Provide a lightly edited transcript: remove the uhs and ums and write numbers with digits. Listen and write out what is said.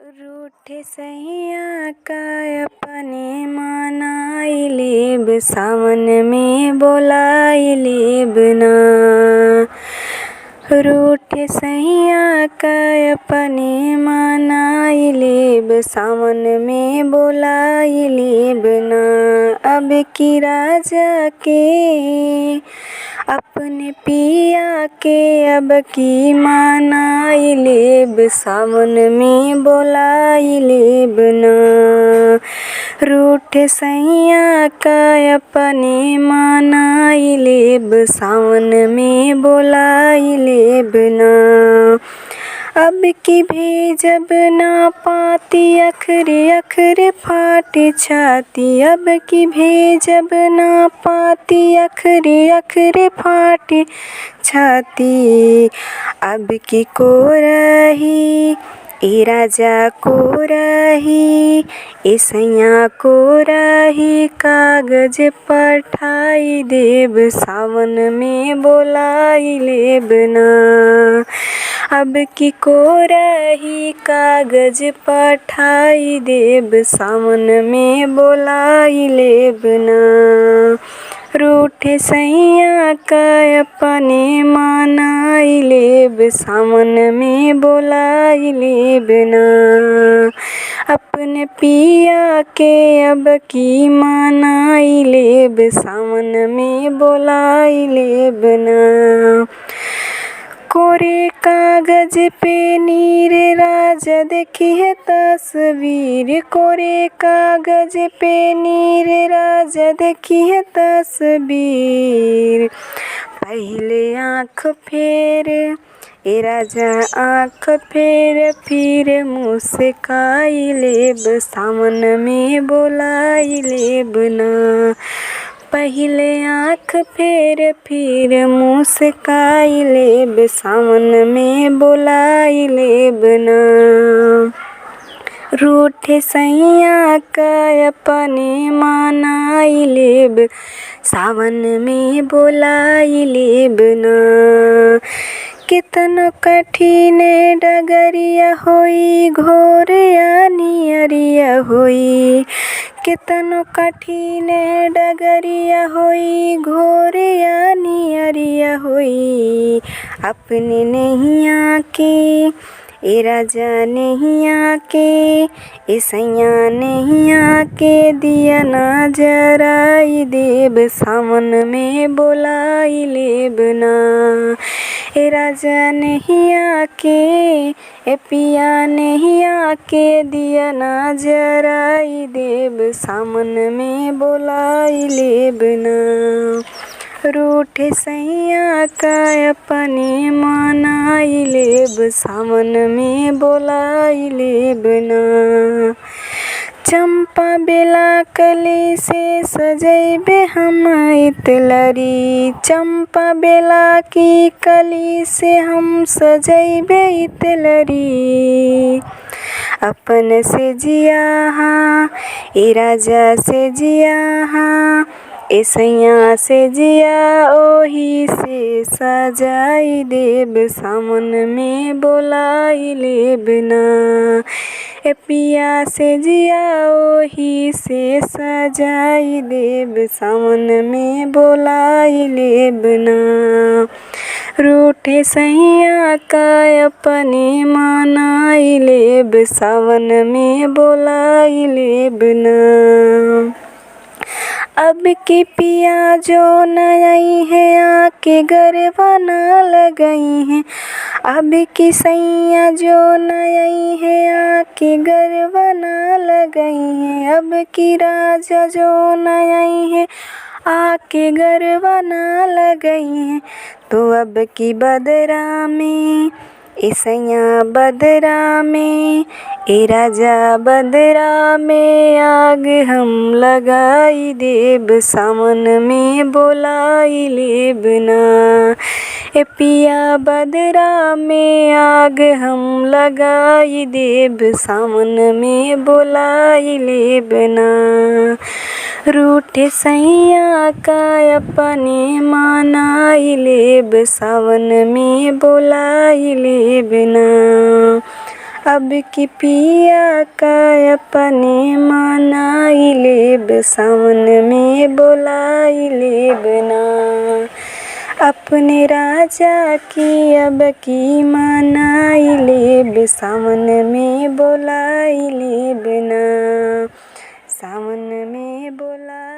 रूठे सैया का अपने मनाई लेब, सावन में बोलाई लेब ना। रूठे सैया का अपने मनाई लेब, सावन में बोलाई लेब ना। अब की राजा के अपने पिया के अब की मनाई लेब, सावन में बोलाई लेब ना। रूठे सैया का अपने मनाई लेब, सावन में बोलाई लेब ना। अब की भेजब ना पाती, अखरे अखरे फाटी छाती। अब की भेजब ना पाती, अखरे अखरे फाटी छाती। अब की को रही ए राजा को रही, ए सैया को रही, कागज पठाई देब, सावन में बोलाई लेब ना। अब की को रही कागज पठाई देब, सावन में बोलाई लेब ना। रूठे सैया का अपने मनाई लेब, सावन में बोलाई लेब ना। अपने पिया के अब की मनाई लेब, सावन में बोलाई लेब ना। कोरे कागज पे नीर राजा देखिए तस्वीर, कोरे कागज पे नीर राजा देखिए तस्वीर। पहले आँख फेर ए राजा आँख फेर, फिर मुस्काई लेब, सावन में बोलाई लेब ना। पहले आँख फेर फिर मुस्काई लेब, सावन में बोलाई लेब ना। रूठे सैया का अपने मनाई लेब, सावन में बोलाई लेब ना। कितनो कठिन डगरिया होई, घोर अनियरिया होई। कितनो कठिन डगरिया होई, घोर अनियरिया होई। अपने नैया के ए राजा नैया के, ए सैया नैया के, दिया ना जराई देब, सावन में बोलाई लेब ना। ए राजा नैया के, ए पिया नैया के, दिया ना जराई देब, सावन में बोलाई लेब ना। रूठे सैया का अपने मनाई लेब, सावन में बोलाई लेब ना। चंपा बेला कली से सजैबे हम इतलरी, चंपा बेला की कली से हम सजैबे इतलरी। अपन से जिया हाँ ए राजा से जिया हाँ, ए सैया से जिया ओही से सजाई देब, सावन में बोलाई लेब ना। ए पिया से जिया ओही से सजाई देब, सावन में बोलाई लेब ना। रूठे सैया का अपने मनाई लेब, सावन में बोलाई लेब ना। अब की पिया जो नई है, आके गरबा ना लगई है। अब की सैया जो नई है, आके गरबा ना लगई है। अब की राजा जो नई है, आके गरबा ना लगई है। तो अब की बदरा में ए सैया बदरा में, ए राजा बदरा में, आग हम लगाई देब, सावन में बोलाई लेब ना। ए पिया बदरा में आग हम लगाई देब, सावन में बोलाई लेब ना। रूठे सैया का अपने मनाई लेब, सावन में बोलाई लेब ना। अब की पिया का अपने मनाई लेब, सावन में बोलाई लेब ना। अपने राजा की अब की मनाई लेब, सावन में बोलाई लेब ना, सावन में बोला